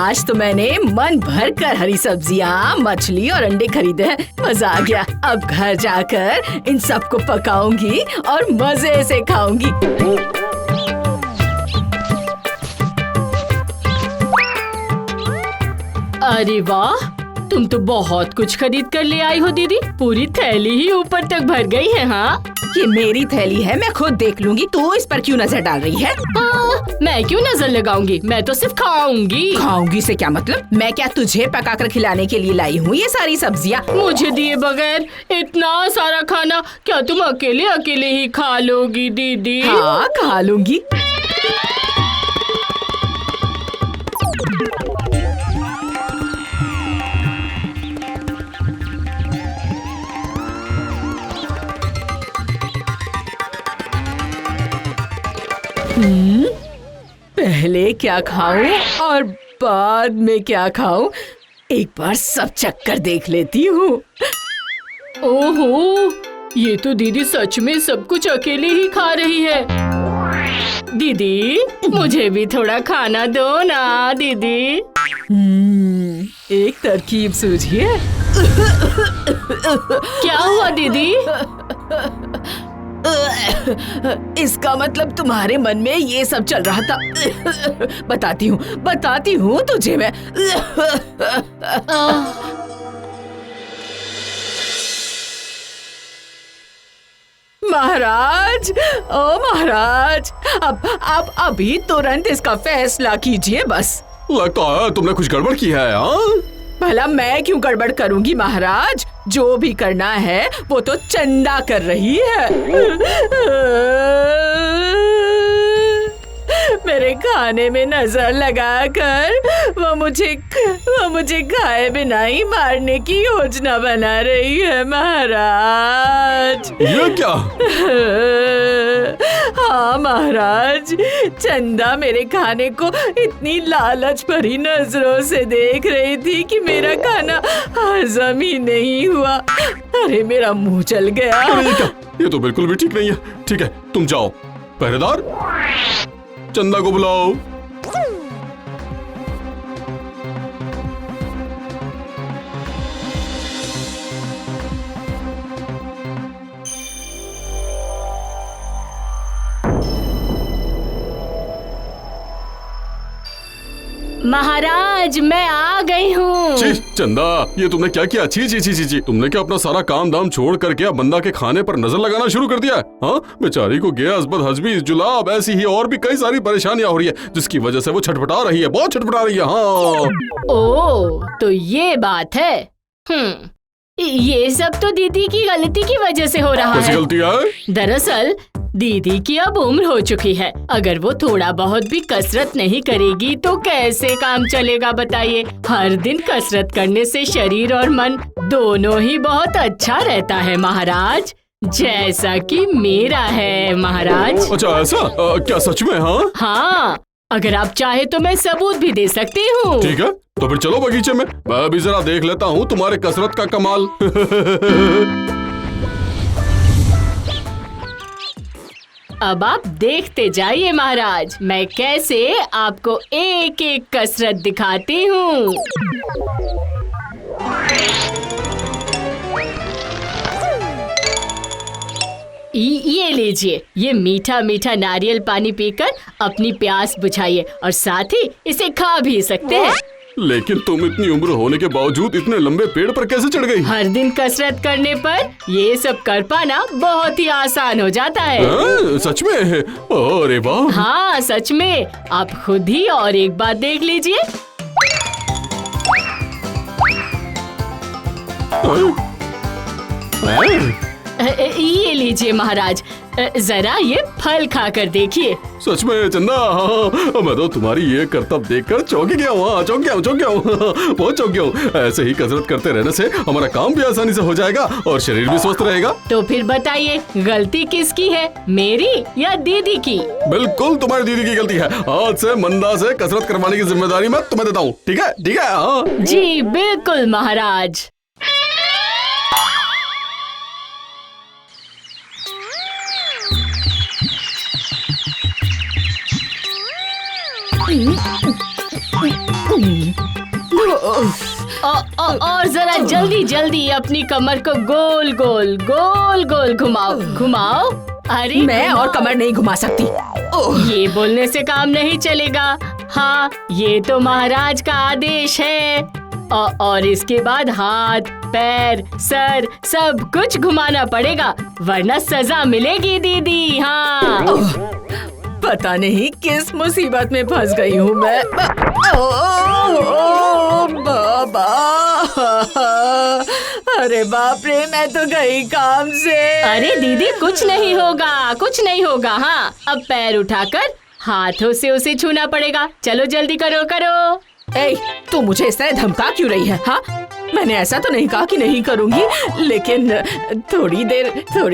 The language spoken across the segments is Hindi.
आज तो मैंने मन भर कर हरी सब्जियाँ, मछली और अंडे खरीदे हैं। मजा आ गया। अब घर जाकर इन सबको पकाऊंगी और मजे से खाऊंगी। अरे वाह, तुम तो बहुत कुछ खरीद कर ले आई हो दीदी। पूरी थैली ही ऊपर तक भर गई है। हाँ, ये मेरी थैली है, मैं खुद देख लूंगी। तू इस पर क्यों नजर डाल रही है? हाँ, मैं क्यों नजर लगाऊंगी? मैं तो सिर्फ खाऊंगी। खाऊंगी से क्या मतलब? मैं क्या तुझे पकाकर खिलाने के लिए लाई हूँ ये सारी सब्जियाँ? मुझे दिए बगैर इतना सारा खाना क्या तुम अकेले अकेले ही खा लोगी दीदी? हाँ, खा लूंगी। पहले क्या खाऊं और बाद में क्या खाऊं? एक बार सब चक्कर देख लेती हूँ। ओहो, ये तो दीदी सच में सब कुछ अकेले ही खा रही है। दीदी, मुझे भी थोड़ा खाना दो ना दीदी। एक तरकीब सूझी है। क्या हुआ दीदी? इसका मतलब तुम्हारे मन में ये सब चल रहा था। बताती हूँ तुझे मैं। महाराज, ओ महाराज, अब अभी तुरंत इसका फैसला कीजिए बस। लगता है तुमने कुछ गड़बड़ की है। हाँ, भला मैं क्यों गड़बड़ करूंगी महाराज? जो भी करना है वो तो चंदा कर रही है। मेरे खाने में नजर लगाकर वो मुझे खाए बिना ही मारने की योजना बना रही है महाराज। ये क्या? हाँ महाराज, चंदा मेरे खाने को इतनी लालच भरी नजरों से देख रही थी कि मेरा खाना हजम ही नहीं हुआ। अरे मेरा मुंह चल गया। अरे ये क्या? ये तो बिल्कुल भी ठीक नहीं है। ठीक है, तुम जाओ। पहरेदार, चंदा को बुलाओ। महाराज, मैं आ गई हूँ। छी, चंदा, ये तुमने क्या किया? छी छी छी छी छी, तुमने क्या अपना सारा काम दाम छोड़ करके अब बंदा के खाने पर नजर लगाना शुरू कर दिया है? हाँ, बेचारी को गैस, बदहजमी, जुलाब, ऐसी ही और भी कई सारी परेशानियां हो रही है, जिसकी वजह से वो छटपटा रही है, बहुत छटपटा रही है। हाँ। ओह, तो ये बात है। ये सब तो दीदी की गलती की वजह से हो रहा कैसी है। गलती है? दरअसल दीदी की अब उम्र हो चुकी है। अगर वो थोड़ा बहुत भी कसरत नहीं करेगी तो कैसे काम चलेगा बताइए? हर दिन कसरत करने से शरीर और मन दोनों ही बहुत अच्छा रहता है महाराज, जैसा कि मेरा है महाराज। अच्छा, ऐसा? क्या सच में? हाँ हाँ, अगर आप चाहे तो मैं सबूत भी दे सकती हूँ। ठीक है, तो फिर चलो बगीचे में, मैं भी जरा देख लेता हूँ तुम्हारे कसरत का कमाल। अब आप देखते जाइए महाराज, मैं कैसे आपको एक एक कसरत दिखाती हूँ। ये लीजिए, ये मीठा मीठा नारियल पानी पीकर अपनी प्यास बुझाइए और साथ ही इसे खा भी सकते हैं। लेकिन तुम इतनी उम्र होने के बावजूद इतने लंबे पेड़ पर कैसे चढ़ गई? हर दिन कसरत करने पर ये सब कर पाना बहुत ही आसान हो जाता है। सच में? अरे वाह! हाँ सच में, आप खुद ही और एक बात देख लीजिए। ये लीजिए महाराज, जरा ये फल खाकर देखिए। सच में चंदा, हाँ, मैं तो तुम्हारी ये करतब देखकर चौंक गया हूँ, चौंक गया हूँ, बहुत चौंक गया हूँ। ऐसे ही कसरत करते रहने से हमारा काम भी आसानी से हो जाएगा और शरीर भी स्वस्थ रहेगा। तो फिर बताइए, गलती किसकी है, मेरी या दीदी की? बिल्कुल तुम्हारी दीदी की गलती है। आज से मंदा से कसरत करवाने की जिम्मेदारी मैं तुम्हें देता हूँ। ठीक है? ठीक है। हाँ जी बिल्कुल महाराज। और जरा जल्दी जल्दी अपनी कमर को गोल गोल गोल गोल घुमाओ घुमाओ। अरे मैं और कमर नहीं घुमा सकती। ये बोलने से काम नहीं चलेगा। हाँ, ये तो महाराज का आदेश है। और इसके बाद हाथ पैर सर सब कुछ घुमाना पड़ेगा, वरना सजा मिलेगी दीदी। हाँ, पता नहीं किस मुसीबत में फंस गई हूँ मैं। बाबा, अरे बाप रे, मैं तो गई काम से। अरे दीदी कुछ नहीं होगा, कुछ नहीं होगा। हाँ, अब पैर उठाकर हाथों से उसे छूना पड़ेगा। चलो जल्दी करो करो। ए, तू मुझे इस तरह धमका क्यों रही है? हाँ, मैंने ऐसा तो नहीं कहा कि नहीं करूँगी, लेकिन थोड़ी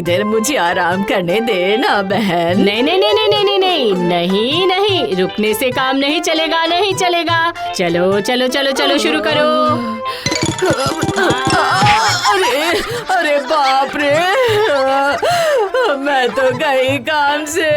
देर मुझे आराम करने दे ना बहन। नहीं नहीं नहीं नहीं नहीं नहीं नहीं नहीं, रुकने से काम नहीं चलेगा, नहीं चलेगा। चलो चलो चलो चलो शुरू करो। अरे बाप रे, मैं तो गई काम से।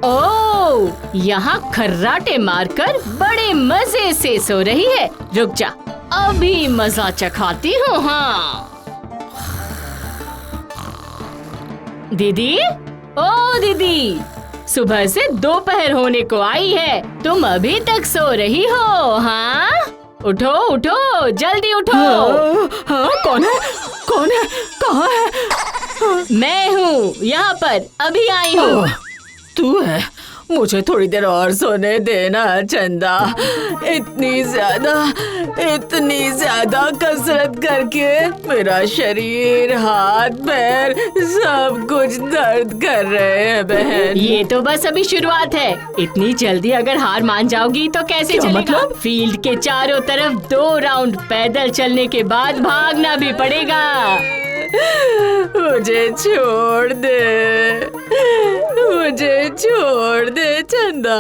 ओह, यहाँ खर्राटे मारकर बड़े मजे से सो रही है। रुक जा, अभी मजा चखाती हूँ। हाँ दीदी, ओ दीदी, सुबह से दोपहर होने को आई है, तुम अभी तक सो रही हो? हाँ, उठो उठो, जल्दी उठो। हाँ, कौन है? कौन है? कहाँ है? मैं हूँ, यहाँ पर अभी आई हूँ। तू है? मुझे थोड़ी देर और सोने देना चंदा। इतनी ज्यादा कसरत करके मेरा शरीर, हाथ पैर सब कुछ दर्द कर रहे हैं बहन। ये तो बस अभी शुरुआत है। इतनी जल्दी अगर हार मान जाओगी तो कैसे चलेगा? मतलब? फील्ड के चारों तरफ 2 राउंड पैदल चलने के बाद भागना भी पड़ेगा। मुझे छोड़ दे, मुझे छोड़ दे चंदा।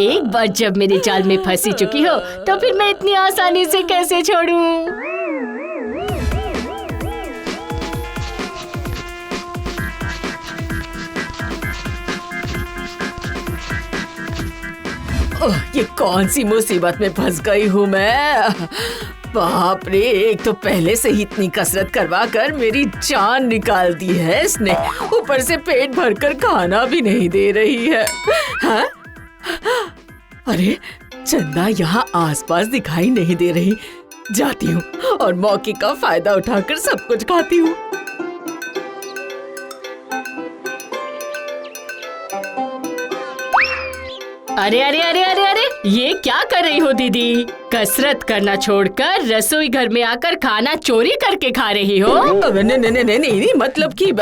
एक बार जब मेरे जाल में फंसी चुकी हो तो फिर मैं इतनी आसानी से कैसे छोड़ूं? ये कौन सी मुसीबत में फंस गई हूँ मैं? बाप रे, एक तो पहले से ही इतनी कसरत करवा कर मेरी जान निकाल दी है इसने, ऊपर से पेट भरकर खाना भी नहीं दे रही है। हाँ? अरे चंदा यहाँ आसपास दिखाई नहीं दे रही। जाती हूँ और मौके का फायदा उठाकर सब कुछ खाती हूँ। अरे अरे अरे अरे अरे, ये क्या कर रही हो दीदी? कसरत करना छोड़कर रसोई घर में आकर खाना चोरी करके खा रही हो? नहीं, मतलब कि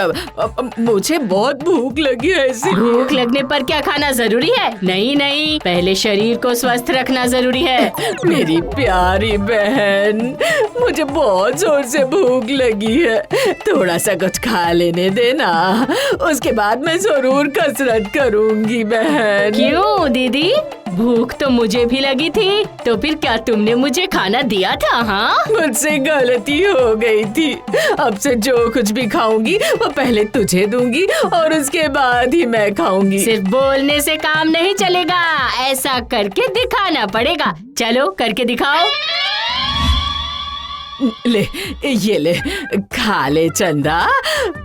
मुझे बहुत भूख लगी है। भूख लगने पर क्या खाना जरूरी है? नहीं नहीं, पहले शरीर को स्वस्थ रखना जरूरी है। मेरी प्यारी बहन, मुझे बहुत जोर से भूख लगी है, थोड़ा सा कुछ खा लेने देना, उसके बाद मैं जरूर कसरत करूंगी बहन। क्यों दीदी, भूख तो मुझे भी लगी थी, तो फिर क्या तुमने मुझे खाना दिया था? हाँ, मुझसे गलती हो गई थी। अब से जो कुछ भी खाऊंगी वो पहले तुझे दूंगी और उसके बाद ही मैं खाऊंगी। सिर्फ बोलने से काम नहीं चलेगा, ऐसा करके दिखाना पड़ेगा। चलो करके दिखाओ। ले, ये ले, खा ले चंदा,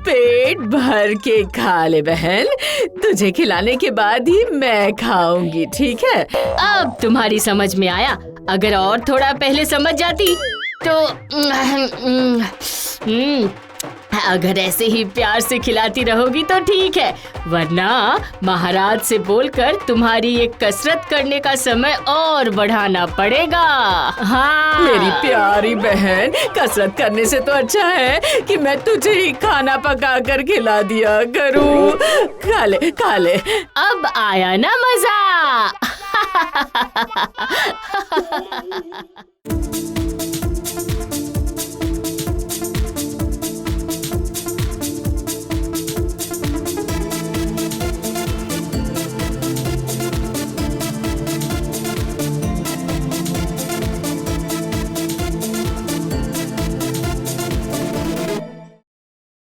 पेट भर के खा ले बहन, तुझे खिलाने के बाद ही मैं खाऊंगी, ठीक है? अब तुम्हारी समझ में आया। अगर और थोड़ा पहले समझ जाती तो अगर ऐसे ही प्यार से खिलाती रहोगी तो ठीक है, वरना महाराज से बोलकर तुम्हारी ये कसरत करने का समय और बढ़ाना पड़ेगा। हाँ मेरी प्यारी बहन, कसरत करने से तो अच्छा है कि मैं तुझे ही खाना पका कर खिला दिया करूं। खा ले, खा ले। अब आया ना मजा।